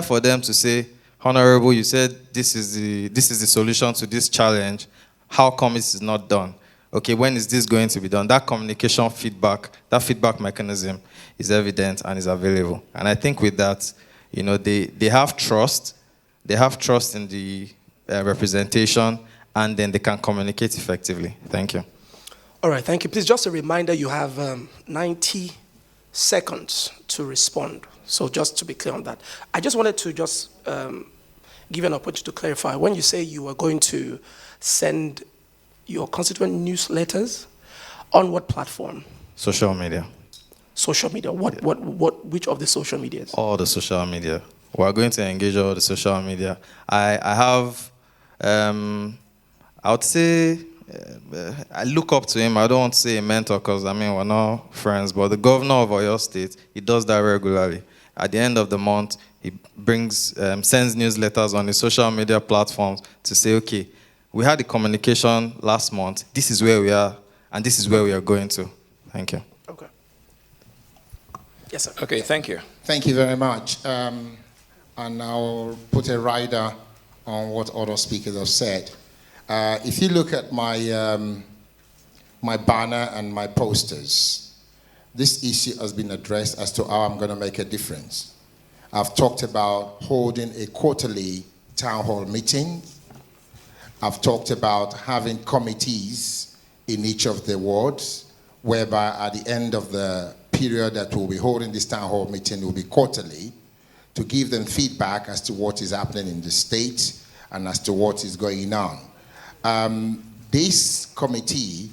for them to say, Honorable, you said this is the solution to this challenge. How come this is not done? Okay, when is this going to be done? That communication feedback, that feedback mechanism is evident and is available. And I think with that, they have trust. They have trust in the representation, and then they can communicate effectively. Thank you. All right, thank you. Please, just a reminder, you have 90 seconds to respond. So just to be clear on that. I just wanted to just give you an opportunity to clarify. When you say you are going to send your constituent newsletters, on what platform? Social media. Social media. Which of the social medias? All the social media. We're going to engage all the social media. I have, I would say, I look up to him. I don't want to say a mentor because, we're not friends, but the governor of Oyo State, he does that regularly. At the end of the month, he sends newsletters on the social media platforms to say, okay, we had the communication last month. This is where we are, and this is where we are going to. Thank you. Okay. Yes, sir. Okay, thank you. Thank you very much. And I'll put a rider on what other speakers have said. If you look at my my banner and my posters, this issue has been addressed as to how I'm going to make a difference. I've talked about holding a quarterly town hall meeting. I've talked about having committees in each of the wards, whereby at the end of the period that we'll be holding this town hall meeting will be quarterly, to give them feedback as to what is happening in the state and as to what is going on. This committee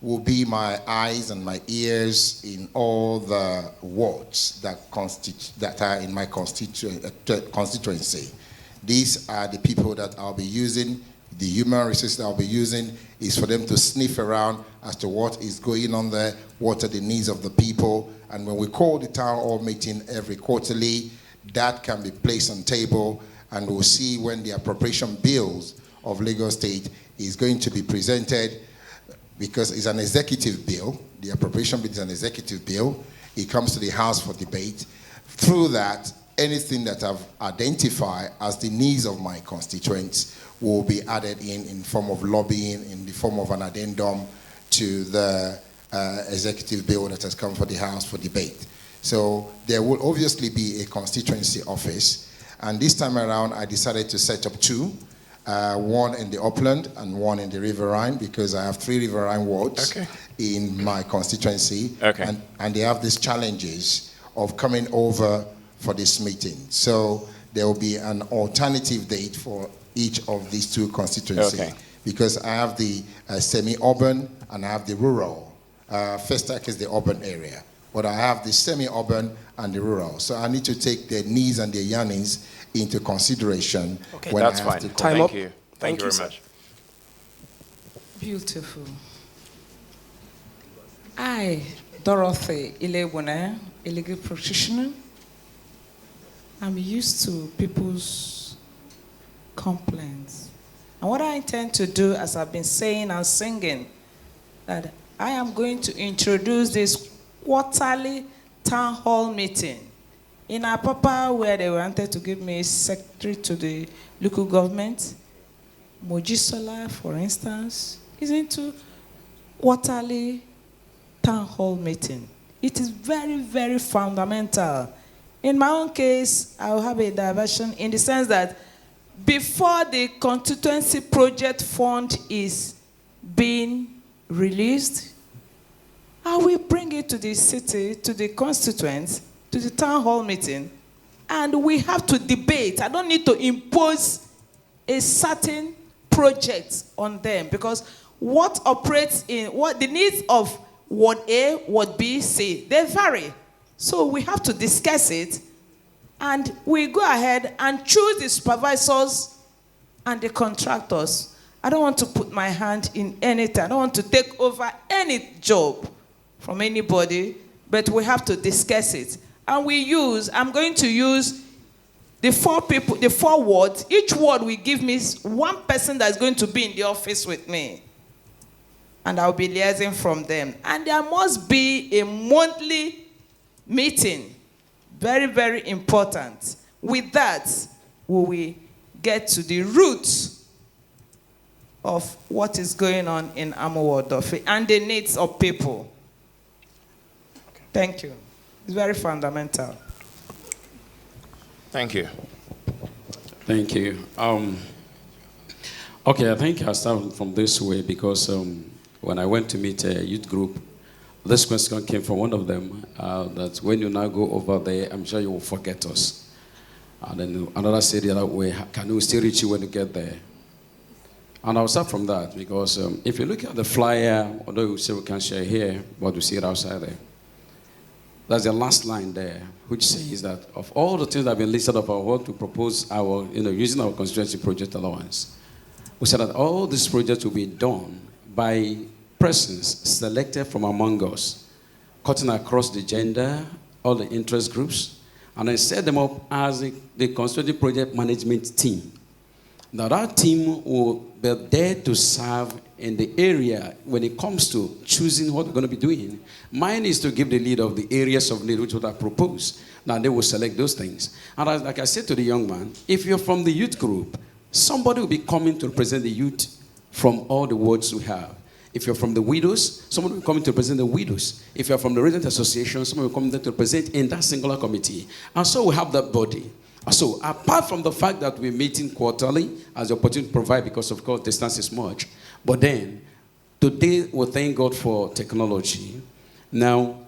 will be my eyes and my ears in all the wards that are in my constituency. These are the people that I'll be using. The human resources I'll be using is for them to sniff around as to what is going on there, what are the needs of the people. And when we call the town hall meeting every quarterly, that can be placed on table, and we'll see when the appropriation bills of Lagos State is going to be presented, because it's an executive bill. The appropriation bill is an executive bill. It comes to the House for debate. Through that, anything that I've identified as the needs of my constituents will be added in form of lobbying, in the form of an addendum to the executive bill that has come for the House for debate. So there will obviously be a constituency office. And this time around, I decided to set up two. One in the upland and one in the riverine, because I have 3 riverine wards in my constituency. And they have these challenges of coming over for this meeting. So there will be an alternative date for each of these 2 constituencies. Because I have the semi-urban and I have the rural. Festac is the urban area. But I have the semi-urban and the rural. So I need to take their needs and their yearnings into consideration. Okay, when that's fine. Time up. Thank you very much. Beautiful. I, Dorothy Ilebune, a legal practitioner. I'm used to people's complaints. And what I intend to do, as I've been saying and singing, that I am going to introduce this quarterly town hall meeting. In Apapa, where they wanted to give me secretary to the local government, Mojisola, for instance, is into quarterly town hall meeting. It is very, very fundamental. In my own case, I will have a diversion in the sense that before the constituency project fund is being released, I will bring it to the city, to the constituents, to the town hall meeting, and we have to debate. I don't need to impose a certain project on them, because what operates in, what the needs of Ward A, Ward B, C, they vary. So we have to discuss it, and we go ahead and choose the supervisors and the contractors. I don't want to put my hand in anything. I don't want to take over any job from anybody, but we have to discuss it. And I'm going to use the 4 people, the 4 wards. Each ward will give me 1 person that's going to be in the office with me. And I'll be liaising from them. And there must be a monthly meeting. Very, very important. with that, we get to the root of what is going on in Amuwo and the needs of people. Thank you. It's very fundamental. Thank you. Thank you. Okay, I think I'll start from this way because when I went to meet a youth group, this question came from one of them, that when you now go over there, I'm sure you will forget us. And then another said the other way, can we still reach you when you get there? And I'll start from that because if you look at the flyer, although we say we can share here, but we see it outside there. That's the last line there, which says that of all the things that have been listed of our work to propose our, using our constituency project allowance, we said that all these projects will be done by persons selected from among us, cutting across the gender, all the interest groups, and then set them up as the constituency project management team. Now that team will be there to serve in the area when it comes to choosing what we're going to be doing. Mine is to give the lead of the areas of need which would have proposed. Now they will select those things. And like I said to the young man, if you're from the youth group, somebody will be coming to represent the youth from all the wards we have. If you're from the widows, someone will be coming to represent the widows. If you're from the resident association, someone will come there to represent in that singular committee. And so we have that body. So apart from the fact that we're meeting quarterly as the opportunity to provide, because of course distance is much, but then today we thank God for technology. Now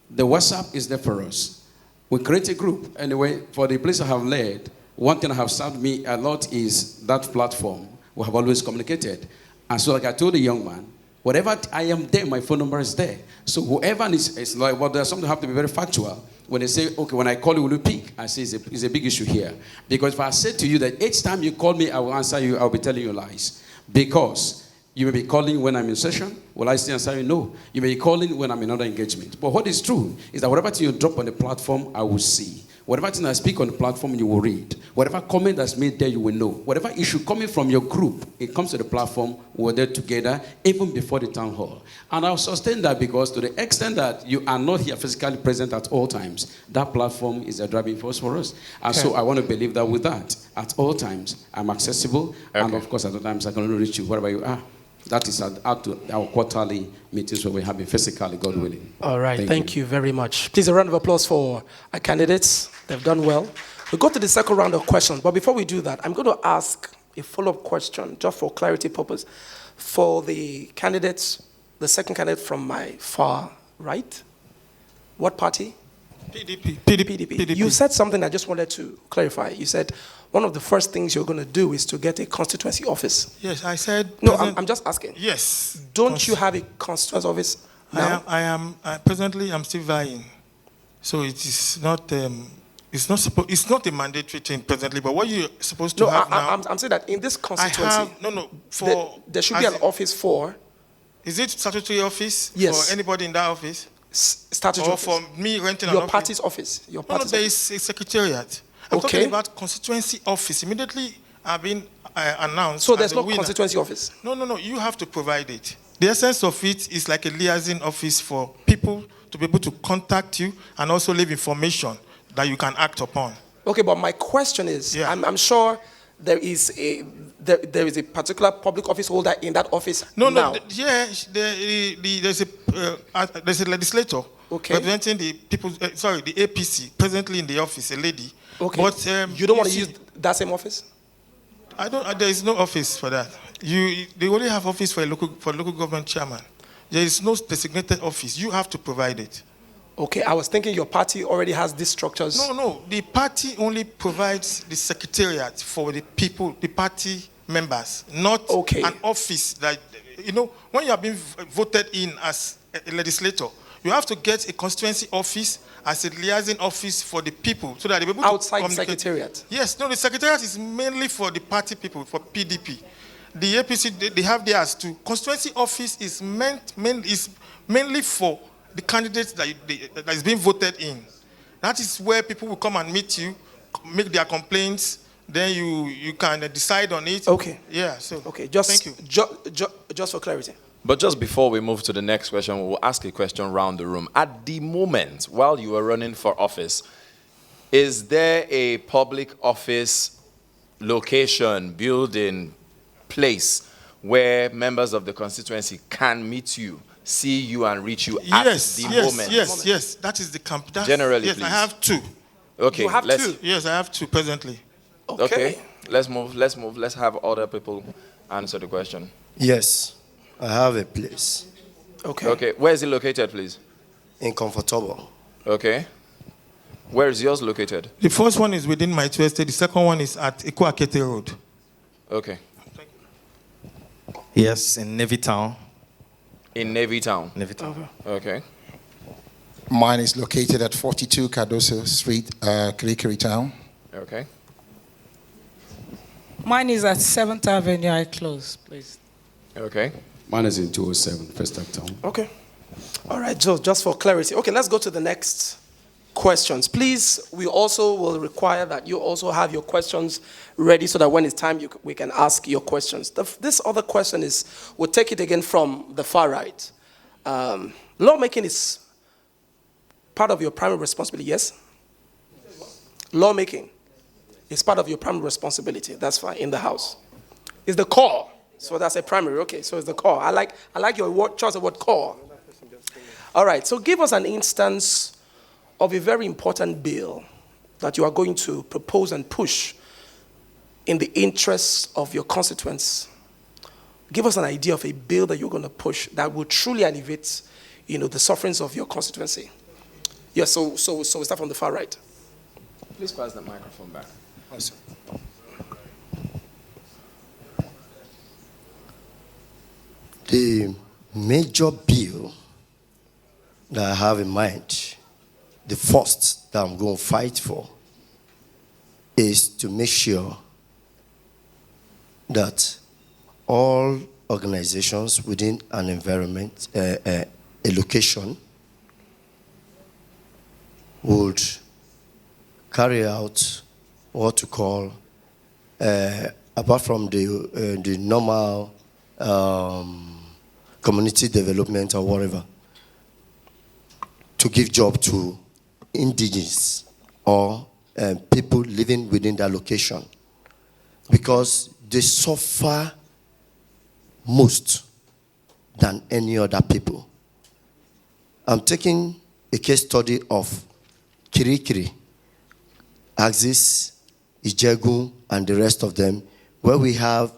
the WhatsApp is there for us. We create a group. Anyway, for the place I have led, one thing that have served me a lot is that platform. We have always communicated. And so like I told the young man, whatever I am there, my phone number is there. So whoever is like, well, there's something have to be very factual. When they say, okay, when I call you, will you pick? I say, it's a big issue here. Because if I say to you that each time you call me, I will answer you, I'll be telling you lies. Because you may be calling when I'm in session. Will I still answer you? No. You may be calling when I'm in another engagement. But what is true is that whatever thing you drop on the platform, I will see. Whatever thing I speak on the platform, you will read. Whatever comment that's made there, you will know. Whatever issue coming from your group, it comes to the platform, we're there together, even before the town hall. And I'll sustain that because to the extent that you are not here physically present at all times, that platform is a driving force for us. And so I want to believe that with that, at all times, I'm accessible. Okay. And of course, at all times, I can only reach you wherever you are. That is out to our quarterly meetings where we have been physically, God willing. All right, thank you very much. Please, a round of applause for our candidates. They've done well. We'll go to the second round of questions. But before we do that, I'm going to ask a follow-up question, just for clarity purpose, for the candidates, the second candidate from my far right. What party? PDP. You said something I just wanted to clarify. You said one of the first things you're going to do is to get a constituency office. Yes, I said... No, I'm just asking. Yes. Don't you have a constituency office now? Presently, I'm still vying. So it is not... It's not a mandatory thing presently, but what you're supposed to have now... I'm saying that in this constituency... There should be an office for... Is it statutory office? Yes. For anybody in that office? Statutory office. Or for me renting an office? Your party's office. There is a secretariat. I'm talking about constituency office. Immediately I've been announced. So there's no constituency office? No. You have to provide it. The essence of it is like a liaison office for people to be able to contact you and also leave information that you can act upon. Okay, but my question is, I'm sure there is a particular public office holder in that office now. There's a legislator representing the people. The APC presently in the office, a lady. Okay. But you don't want to use that same office? I don't. There is no office for that. They only have office for local government chairman. There is no designated office. You have to provide it. Okay, I was thinking your party already has these structures. No. The party only provides the secretariat for the people, the party members, not an office that, when you are being voted in as a legislator, you have to get a constituency office as a liaison office for the people so that they're able outside to communicate. Secretariat? Yes, the secretariat is mainly for the party people, for PDP. The APC, they have theirs too. Constituency office is mainly for the candidates that is being voted in. That is where people will come and meet you, make their complaints, then you can decide on it. Okay. Yeah, so thank you. Just for clarity. But just before we move to the next question, we will ask a question around the room. At the moment, while you were running for office, Is there a public office location, building, place where members of the constituency can meet you, see you, and reach you at the moment? Yes. That is the camp. Generally, yes, please. I have two. Okay, You have two? Yes, I have two presently. Okay, let's move. Let's have other people answer the question. Yes, I have a place Okay, where is it located, please? in Comfortable. Okay. Where is yours located? The first one is within my estate. The second one is at Ikuakete Road. Okay. Yes, in Navy Town. In Navy Town. Navy Town. Okay. Mine is located at 42 Cardoso Street, Kirikiri Town. Okay. Mine is at 7th Avenue, I close, please. Okay. Mine is in 207, First Town. Okay. All right, Joe, just for clarity. Okay, let's go to the next questions. Please, we also will require that you also have your questions ready so that when it's time, we can ask your questions. This other question is, we'll take it again from the far right. Lawmaking is part of your primary responsibility, yes? Lawmaking is part of your primary responsibility. That's fine, in the House. It's the core. So that's a primary. Okay, so it's the core. I like your choice of word core. All right, so give us an instance of a very important bill that you are going to propose and push in the interests of your constituents. Give us an idea of a bill that you're going to push that will truly alleviate, the sufferings of your constituency. Yes, so we start from the far right. Please pass the microphone back. Awesome. The major bill that I have in mind, the first that I'm going to fight for, is to make sure that all organizations within an environment, a location, would carry out what to call, apart from the normal community development or whatever, to give job to indigenous or people living within that location, because they suffer most than any other people. I'm taking a case study of Kirikiri, Axis, Ijegu, and the rest of them, where we have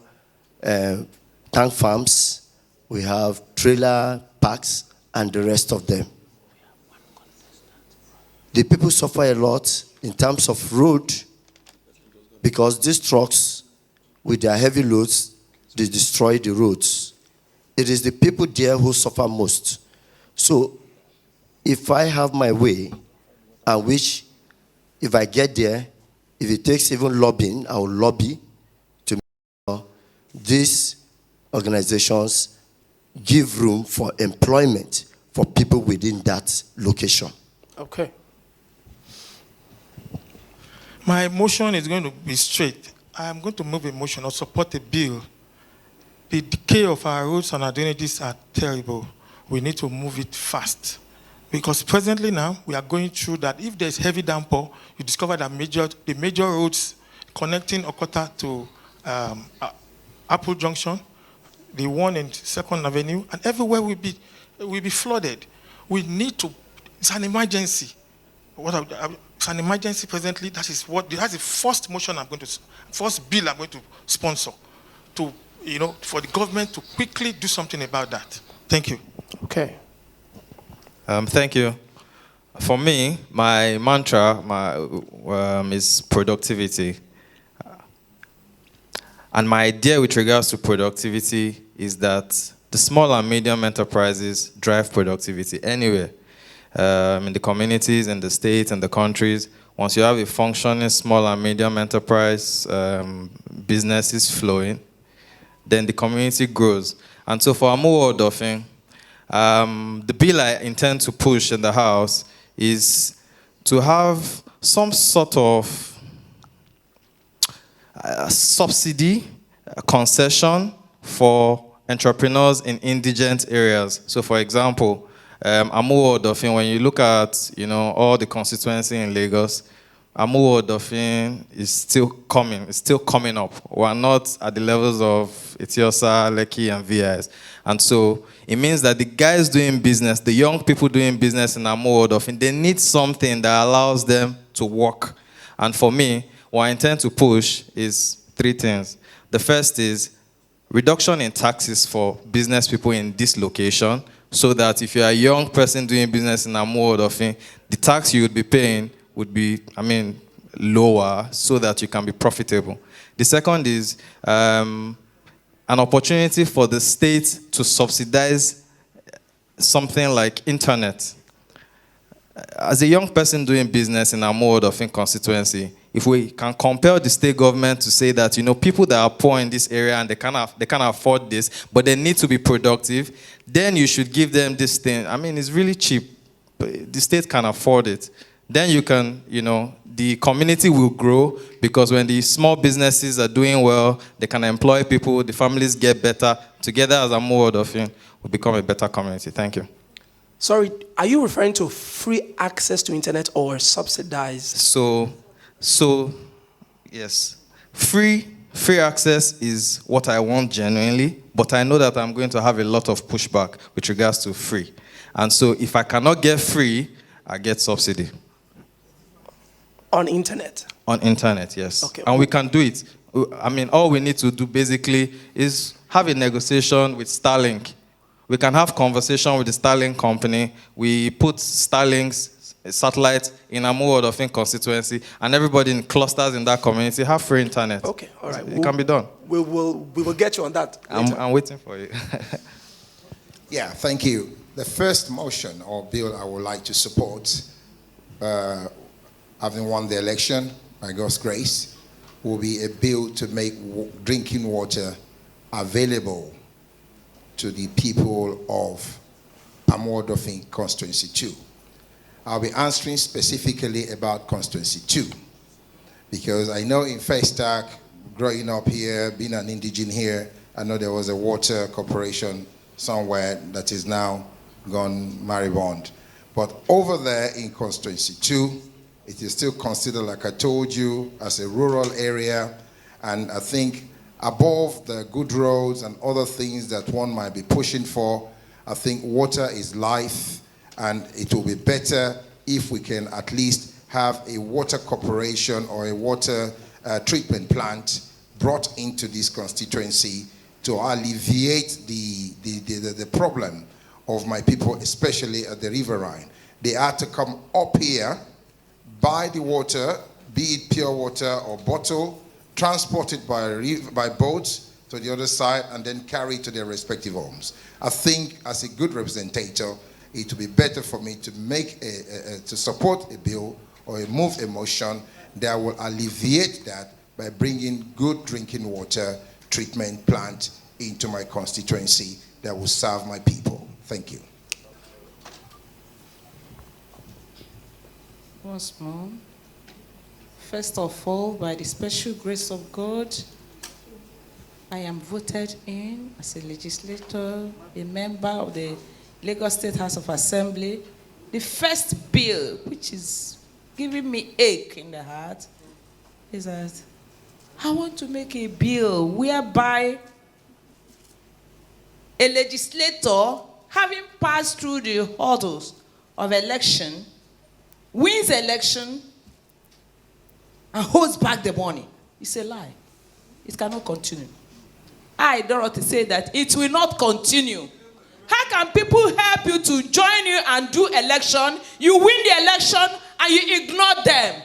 tank farms, we have trailer parks, and the rest of them. The people suffer a lot in terms of road, because these trucks, with their heavy loads, they destroy the roads. It is the people there who suffer most. So, if I have my way, and which, if I get there, if it takes even lobbying, I will lobby to make sure these organizations give room for employment for people within that location. Okay. My motion is going to be straight. I am going to move a motion or support a bill. The decay of our roads and our drainages are terrible. We need to move it fast. Because presently now, we are going through that. If there's heavy downpour, you discover that the major roads connecting Okota to Apple Junction, the one in 2nd Avenue, and everywhere will be flooded. We need to, it's an emergency. It's an emergency presently. That's the first motion first bill I'm going to sponsor, for the government to quickly do something about that. Thank you. Okay. Thank you. For me, my mantra is productivity. And my idea with regards to productivity is that the small and medium enterprises drive productivity anywhere. In the communities, in the states, and the countries. Once you have a functioning small and medium enterprise, businesses flowing, then the community grows. And so for Amuwo Odofin, the bill I intend to push in the House is to have some sort of subsidy, concession for entrepreneurs in indigent areas. So for example, Amuwo Odofin, when you look at all the constituency in Lagos, Amuwo Dolphin is still coming. It's still coming up. We're not at the levels of Etiosa, Lekki, and VIS. And so it means that the guys doing business, the young people doing business in Amuwo Dolphin, they need something that allows them to work. And for me, what I intend to push is 3 things. The first is reduction in taxes for business people in this location, so that if you're a young person doing business in Amuwo Dolphin, the tax you would be paying would be, lower, so that you can be profitable. The second is an opportunity for the state to subsidize something like internet. As a young person doing business in Amuwo Dolphin constituency, if we can compel the state government to say that, people that are poor in this area and they can't afford this, but they need to be productive, then you should give them this thing. It's really cheap. The state can afford it. Then you can, the community will grow, because when the small businesses are doing well, they can employ people, the families get better. Together as Amuwo Dolphin, we become a better community. Thank you. Sorry, are you referring to free access to internet or subsidized? So yes, free access is what I want genuinely, but I know that I'm going to have a lot of pushback with regards to free. And so if I cannot get free, I get subsidy. On internet? On internet, yes. Okay. And we can do it. All we need to do basically is have a negotiation with Starlink. We can have conversation with the Starlink company. We put Starlink's satellite in Amuwo Dolphin constituency, and everybody in clusters in that community have free internet. Okay, all right. It can be done. We will get you on that later. I'm waiting for you. Yeah, thank you. The first motion or bill I would like to support, having won the election, by God's grace, will be a bill to make drinking water available to the people of Amuwo Dolphin Constituency 2. I'll be answering specifically about Constituency 2, because I know in Festac, growing up here, being an indigene here, I know there was a water corporation somewhere that is now gone moribund. But over there in Constituency 2, it is still considered, like I told you, as a rural area. And I think above the good roads and other things that one might be pushing for, I think water is life, and it will be better if we can at least have a water corporation or a water treatment plant brought into this constituency to alleviate the problem of my people, especially at the riverine. They had to come up here, buy the water, be it pure water or bottle, transport it by boats to the other side, and then carry it to their respective homes. I think as a good representative, it would be better for me to make to support a bill or move a motion that will alleviate that by bringing good drinking water treatment plant into my constituency that will serve my people. Thank you. Once more. First of all, by the special grace of God, I am voted in as a legislator, a member of the Lagos State House of Assembly. The first bill, which is giving me ache in the heart, is that I want to make a bill whereby a legislator, having passed through the hurdles of election, wins election and holds back the money. It's a lie. It cannot continue. I, Dorothy, say that it will not continue. How can people help you to join you and do election? You win the election and you ignore them.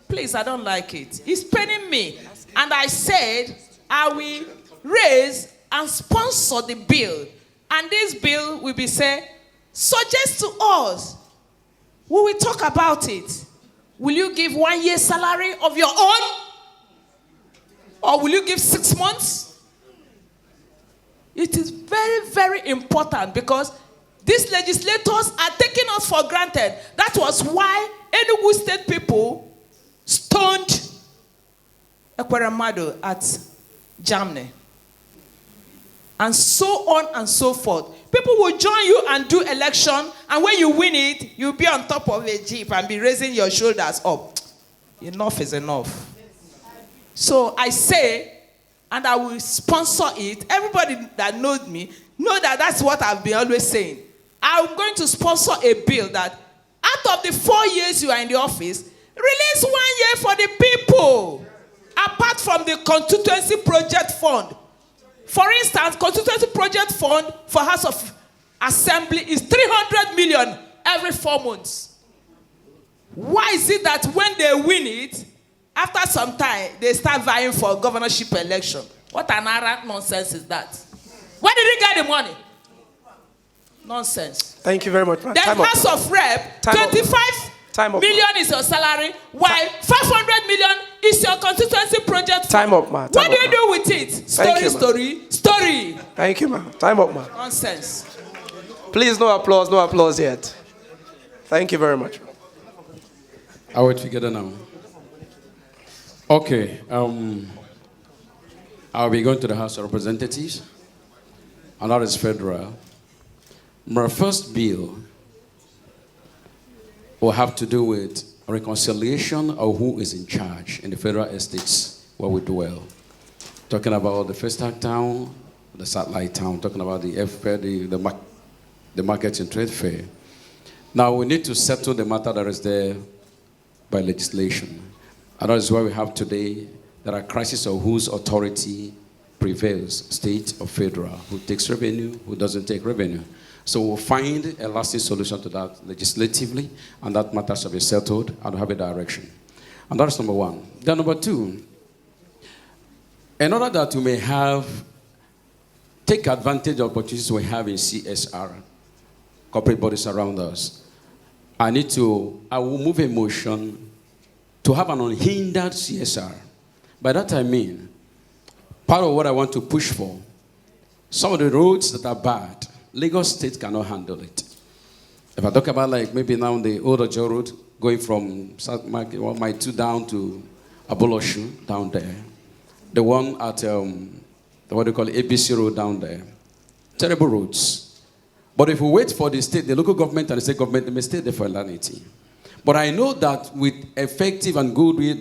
Please, I don't like it. It's paining me. And I said, I will raise and sponsor the bill. And this bill will be said, suggest to us. We will talk about it. Will you give 1 year's salary of your own? Or will you give 6 months? It is very, very important, because these legislators are taking us for granted. That was why Enugu State people stoned Ekweremadu at Germany. And so on and so forth. People people will join you and do election, and when you win it, you'll be on top of a jeep and be raising your shoulders up. Enough is enough. So I say, and I will sponsor it. Everybody that knows me know that that's what I've been always saying. I'm going to sponsor a bill that out of the 4 years you are in the office, release 1 year for the people, apart from the constituency project fund. For instance, constituency project fund for House of Assembly is 300 million every 4 months. Why is it that when they win it, after some time, they start vying for governorship election? What an arrant nonsense is that? Where did he get the money? Nonsense. Thank you very much. Then House of Rep, 25 million is your salary, while 500 million is your constituency project. Time up, ma. What do you do with it? Story. Thank you, ma. Time up, ma. Nonsense. Please, no applause yet. Thank you very much. I wait together now. Okay, I'll be going to the House of Representatives, and that is federal. My first bill will have to do with reconciliation of who is in charge in the federal estates where we dwell. Talking about the first town, the satellite town, talking about the F-fair, the market and trade fair. Now we need to settle the matter that is there by legislation. And that is why we have today, there are crises of whose authority prevails, state or federal, who takes revenue, who doesn't take revenue. So we'll find a lasting solution to that legislatively, and that matter shall be settled and have a direction. And that's number one. Then number two, in order that we may take advantage of opportunities we have in CSR, corporate bodies around us, I will move a motion to have an unhindered CSR. By that I mean, part of what I want to push for, some of the roads that are bad, Lagos State cannot handle it. If I talk about like maybe now the Old Ojo Road, going from South Market, 1 Mile 2 down to Aboloshu, down there. The one at, what do you call it, ABC Road down there. Terrible roads. But if we wait for the state, the local government and the state government, they may stay there for eternity. But I know that with effective and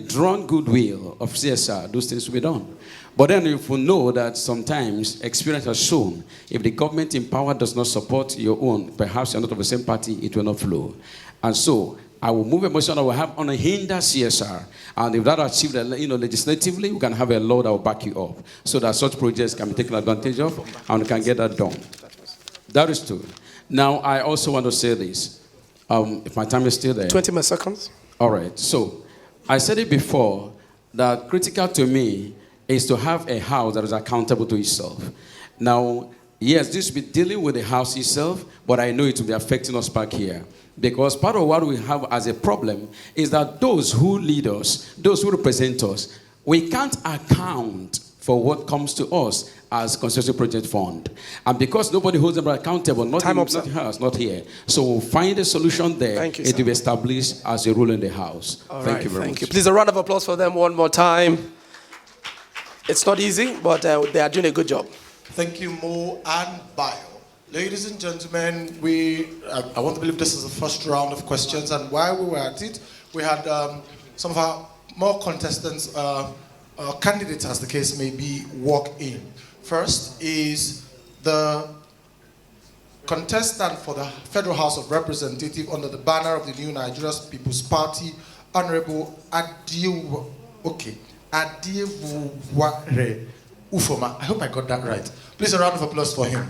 drawn goodwill of CSR, those things will be done. But then if we know that sometimes experience has shown, if the government in power does not support your own, perhaps you're not of the same party, it will not flow. And so I will move a motion that will have unhindered CSR. And if that is achieved legislatively, we can have a law that will back you up so that such projects can be taken advantage of and we can get that done. That is true. Now, I also want to say this. If my time is still there. 20 more seconds. All right. So, I said it before that critical to me is to have a house that is accountable to itself. Now, yes, this will be dealing with the house itself, but I know it will be affecting us back here. Because part of what we have as a problem is that those who lead us, those who represent us, we can't account for what comes to us as constituency project fund. And because nobody holds them accountable, not in the house, not here. So we'll find a solution there. Thank you, it will be established as a rule in the house. Thank you very much. Please, a round of applause for them one more time. It's not easy, but they are doing a good job. Thank you, Mo and Bio. Ladies and gentlemen, I want to believe this is the first round of questions, and while we were at it, we had some of our more contestants, candidates as the case may be, walk in. First is the contestant for the Federal House of Representatives under the banner of the New Nigeria People's Party, Honorable Adewale Ufoma. I hope I got that right. Please, a round of applause for him.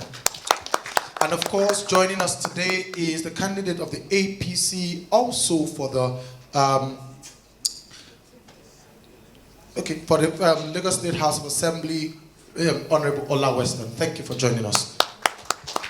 And of course, joining us today is the candidate of the APC, also for the Lagos State House of Assembly, Honorable Ola Weston. Thank you for joining us.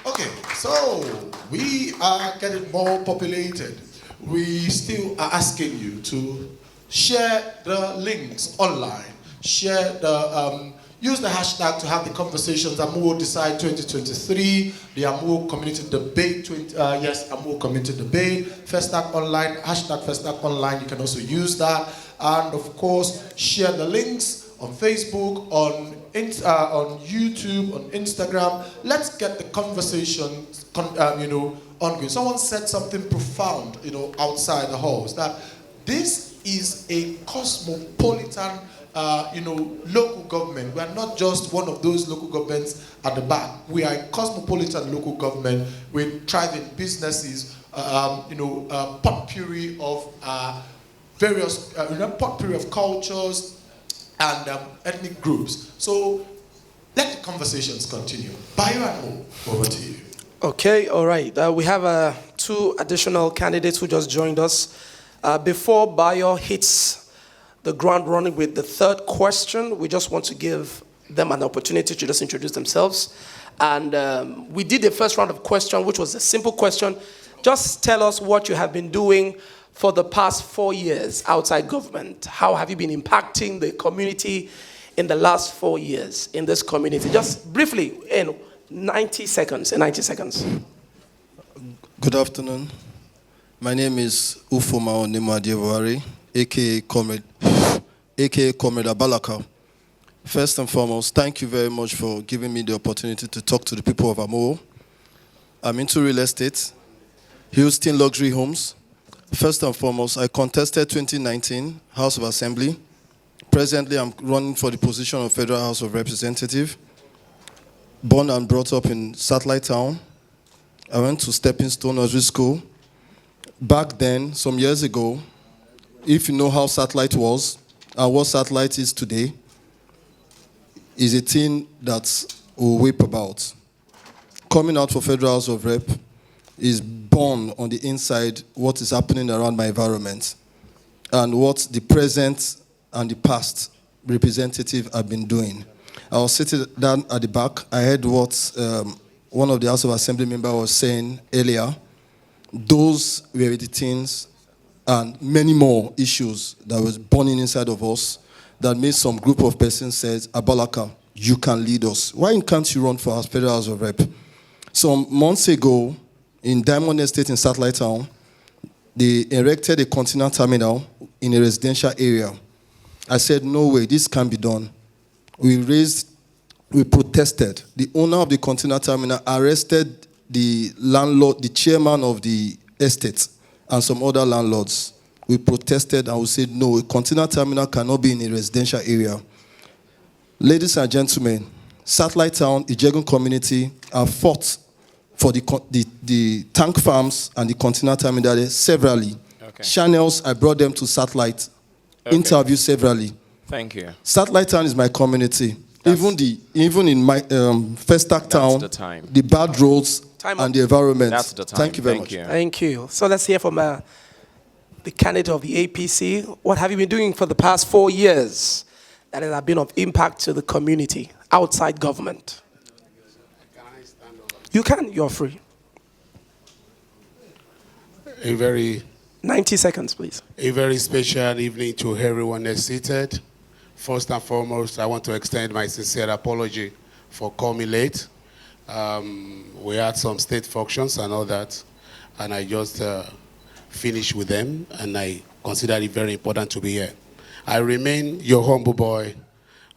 Okay, so we are getting more populated. We still are asking you to share the links online, share the use the hashtag to have the conversations. Amuwo Decide 2023, the Amuwo Community Debate, Amuwo Community Debate, Festac Online, hashtag Festac Online, you can also use that. And of course, share the links on Facebook, on YouTube, on Instagram. Let's get the conversation, ongoing. Someone said something profound, outside the halls, that this is a cosmopolitan, local government. We are not just one of those local governments at the back. We are a cosmopolitan local government with thriving businesses, potpourri of various, potpourri of cultures and ethnic groups. So let the conversations continue. Bayo and Mo, over to you. Okay, all right. We have 2 additional candidates who just joined us. Before Bayo hits the ground running with the 3rd question, we just want to give them an opportunity to just introduce themselves. And we did the first round of questions, which was a simple question. Just tell us what you have been doing for the past 4 years outside government. How have you been impacting the community in the last 4 years in this community? Just briefly, in 90 seconds. Good afternoon. My name is Ufoma Onimadiewari, aka Comrade Abalaka. First and foremost, thank you very much for giving me the opportunity to talk to the people of Amuwo. I'm into real estate, Houston luxury homes. First and foremost, I contested 2019 House of Assembly. Presently, I'm running for the position of Federal House of Representative. Born and brought up in Satellite Town. I went to Stepping Stone Nursery School. Back then, some years ago, if you know how Satellite was and what Satellite is today, is a thing that we'll weep about. Coming out for Federal House of Rep is born on the inside what is happening around my environment and what the present and the past representative have been doing. I was sitting down at the back. I heard what one of the House of Assembly members was saying earlier. Those were the things and many more issues that was burning inside of us that made some group of persons says, Abalaka, you can lead us. Why can't you run for our Federal House of Rep? Some months ago, in Diamond Estate in Satellite Town, they erected a container terminal in a residential area. I said, no way, this can't be done. We protested. The owner of the container terminal arrested the landlord, the chairman of the estate, and some other landlords. We protested and we said, no, a container terminal cannot be in a residential area. Ladies and gentlemen, Satellite Town, Ijegun community have fought for the tank farms and the container terminal there severally. Okay. Channels, I brought them to Satellite, interviewed severally. Thank you. Satellite Town is my community. Even in my Festac Town, the bad roads and the environment. That's the time. Thank you very much. Thank you. So let's hear from the candidate of the APC. What have you been doing for the past 4 years that has been of impact to the community outside government? You can. You're free. A very 90 seconds, please. A very special evening to everyone that's seated. First and foremost, I want to extend my sincere apology for coming late. We had some state functions and all that, and I just finished with them, and I consider it very important to be here. I remain your humble boy,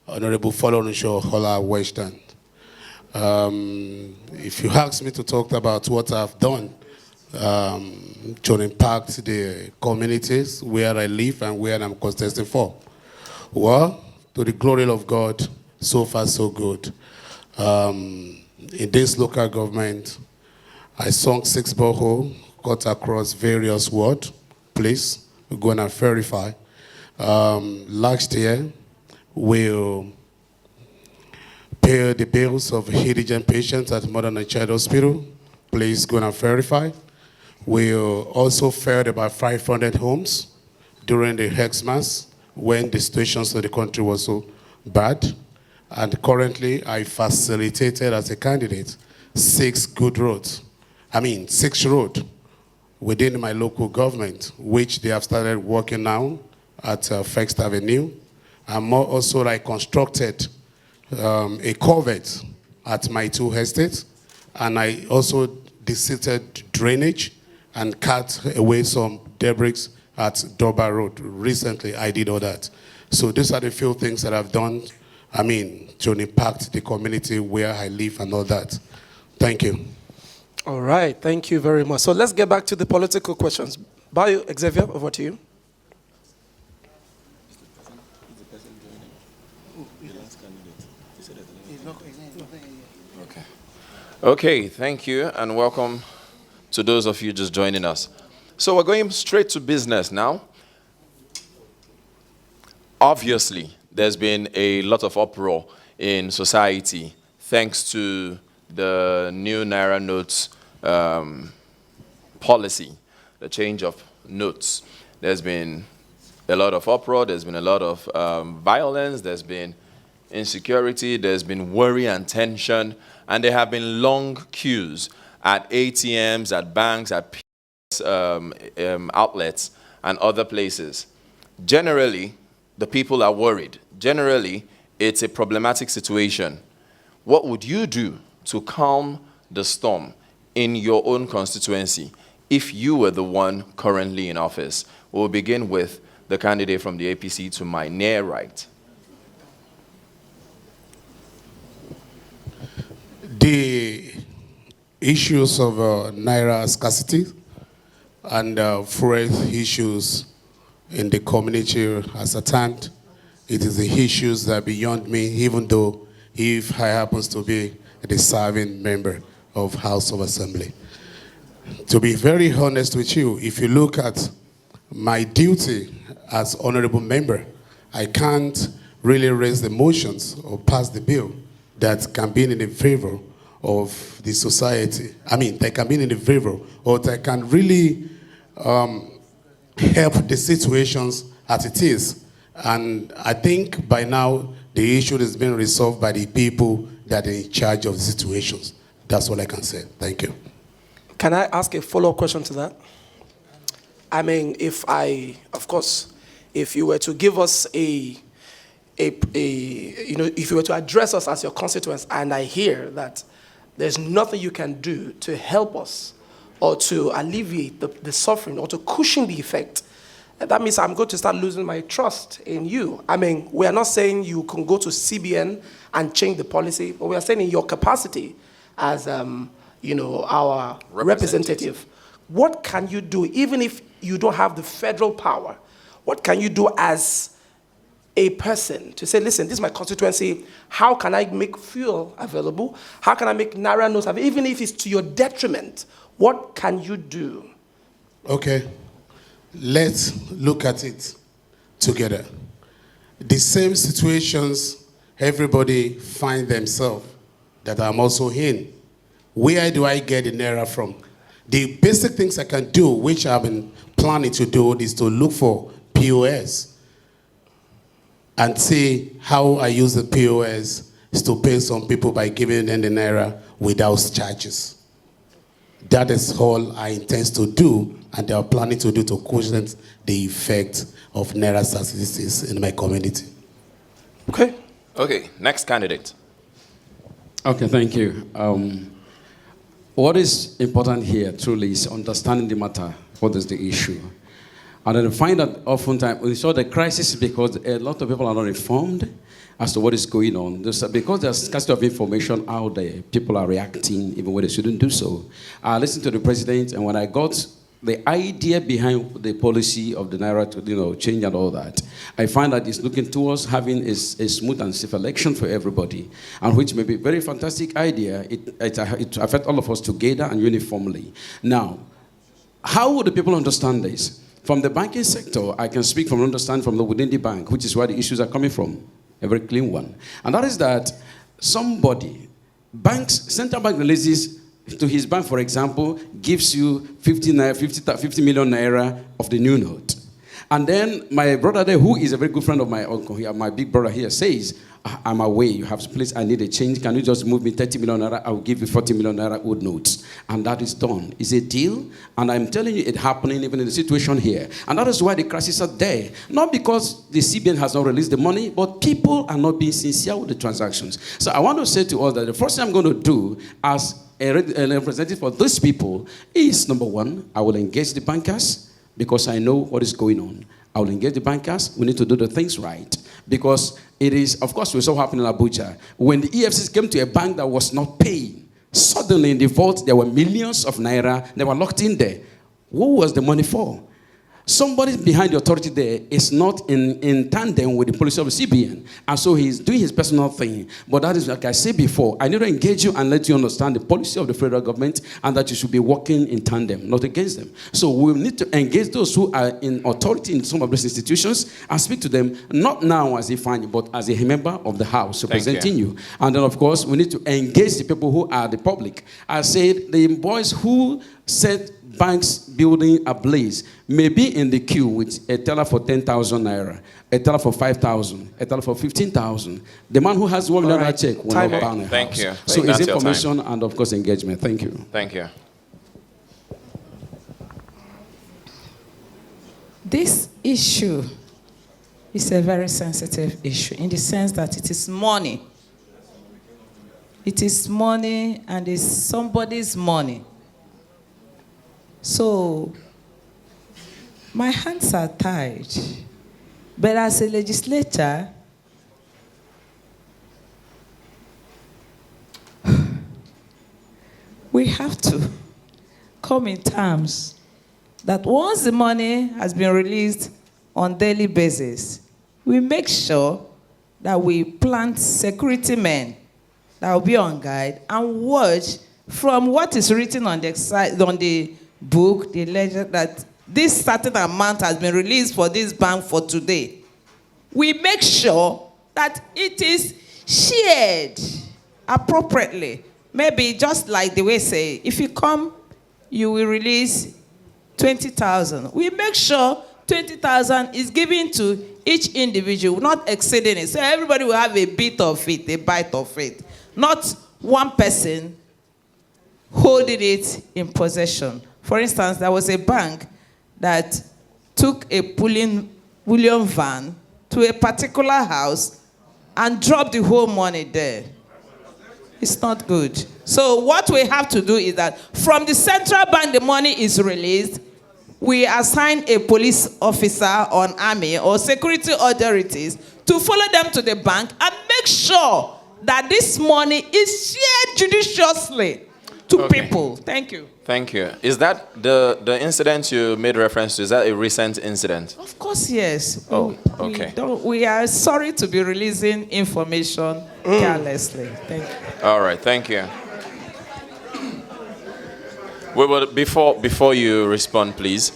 Honorable Folorunsho Hola Western. If you ask me to talk about what I've done to impact the communities where I live and where I'm contesting for, well, to the glory of God, so far so good. In this local government, I sunk 6 boreholes, cut across various wards. Please, we're going to verify. Last year, we'll pay the bills of indigent patients at Mother and Child Hospital. Please go and verify. We'll also fed about 500 homes during the Xmas when the situations of the country was so bad. And currently, I facilitated as a candidate 6 good roads. 6 roads within my local government, which they have started working now at First Avenue. And more also, I constructed a culvert at my 2 estates. And I also deseated drainage and cut away some debris at Doba Road. Recently, I did all that. So these are the few things that I've done, to impact the community where I live and all that. Thank you. All right, thank you very much. So let's get back to the political questions. Bayo, Xavier, over to you. Okay, thank you, and welcome to those of you just joining us. So we're going straight to business now. Obviously, there's been a lot of uproar in society thanks to the new Naira notes policy, the change of notes. There's been a lot of uproar, there's been a lot of violence, there's been insecurity, there's been worry and tension, and there have been long queues at ATMs, at banks, at outlets, and other places. Generally, the people are worried. Generally, it's a problematic situation. What would you do to calm the storm in your own constituency if you were the one currently in office? We'll begin with the candidate from the APC to my near right. The issues of Naira scarcity and forex issues in the community as at hand, it is the issues that are beyond me, even though if I happen to be the serving member of House of Assembly. To be very honest with you, if you look at my duty as honorable member, I can't really raise the motions or pass the bill that can be in the favor of the society. That can be in the favor, or that can really help the situations as it is. And I think by now, the issue is being resolved by the people that are in charge of the situations. That's all I can say. Thank you. Can I ask a follow-up question to that? If you were to give us if you were to address us as your constituents, and I hear that there's nothing you can do to help us or to alleviate the suffering or to cushion the effect, that means I'm going to start losing my trust in you. We are not saying you can go to CBN and change the policy, but we are saying in your capacity as our representative, what can you do, even if you don't have the federal power? What can you do as a person to say, listen, this is my constituency, how can I make fuel available? How can I make Naira notes available? Even if it's to your detriment, what can you do? Okay, let's look at it together. The same situations everybody find themselves that I'm also in. Where do I get the Naira from? The basic things I can do, which I've been planning to do, is to look for POS and see how I use the POS is to pay some people by giving them the Naira without charges. That is all I intend to do, and they are planning to do to cushion the effect of Naira scarcity in my community. Okay. Okay, next candidate. Okay, thank you. What is important here truly is understanding the matter. What is the issue? And then find that oftentimes we saw the crisis because a lot of people are not informed as to what is going on. Because there's scarcity of information out there, people are reacting even when they shouldn't do so. I listened to the president, and when I got the idea behind the policy of the Naira to change and all that, I find that it's looking towards having a smooth and safe election for everybody, and which may be a very fantastic idea. It affects all of us together and uniformly. Now, how would the people understand this? From the banking sector, I can speak from understand from within the bank, which is where the issues are coming from, a very clean one. And that is that central bank releases to his bank, for example, gives you 50 million naira of the new note. And then my brother there, who is a very good friend of my uncle here, my big brother here, says, I'm away, you have please, I need a change. Can you just move me 30 million naira? I will give you 40 million naira old notes. And that is done. It's a deal. And I'm telling you, it's happening even in the situation here. And that is why the crises are there. Not because the CBN has not released the money, but people are not being sincere with the transactions. So I want to say to us that the first thing I'm going to do as a representative for these people is, number one, I will engage the bankers, because I know what is going on. I will engage the bankers. We need to do the things right. Because it is, of course, we saw what happened in Abuja. When the EFCs came to a bank that was not paying, suddenly in the vault, there were millions of naira. They were locked in there. What was the money for? Somebody behind the authority there is not in tandem with the policy of the CBN. And so he's doing his personal thing. But that is, like I said before, I need to engage you and let you understand the policy of the federal government and that you should be working in tandem, not against them. So we need to engage those who are in authority in some of these institutions and speak to them, not now as a fan, but as a member of the House representing you. And then, of course, we need to engage the people who are the public. I said the boys who set banks building ablaze may be in the queue with a teller for 10,000 naira, a teller for 5,000, a teller for 15,000. The man who has $1 million check will not burn a house. Thank you. So it's information and, of course, engagement. Thank you. Thank you. This issue is a very sensitive issue in the sense that it is money. It is money and it's somebody's money. So, my hands are tied. But as a legislator, we have to come in terms that once the money has been released on daily basis, we make sure that we plant security men that will be on guide and watch from what is written on the book, the ledger, that this certain amount has been released for this bank for today. We make sure that it is shared appropriately. Maybe just like the way say, if you come, you will release 20,000. We make sure 20,000 is given to each individual, not exceeding it. So everybody will have a bit of it, a bite of it. Not one person holding it in possession. For instance, there was a bank that took a bullion van to a particular house and dropped the whole money there. It's not good. So what we have to do is that from the central bank, the money is released. We assign a police officer or army or security authorities to follow them to the bank and make sure that this money is shared judiciously to people. Thank you. Thank you. Is that the incident you made reference to? Is that a recent incident? Of course, yes. Oh, okay. We are sorry to be releasing information carelessly. Thank you. All right. Thank you. We would, before you respond, please,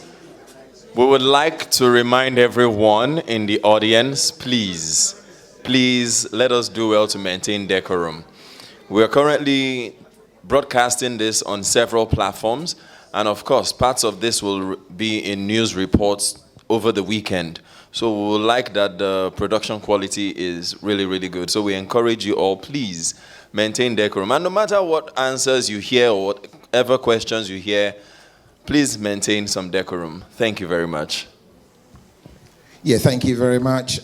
we would like to remind everyone in the audience, please let us do well to maintain decorum. We are currently broadcasting this on several platforms, and of course, parts of this will be in news reports over the weekend. So we would like that the production quality is really, really good. So we encourage you all, please maintain decorum. And no matter what answers you hear or whatever questions you hear, please maintain some decorum. Thank you very much. Yeah, thank you very much.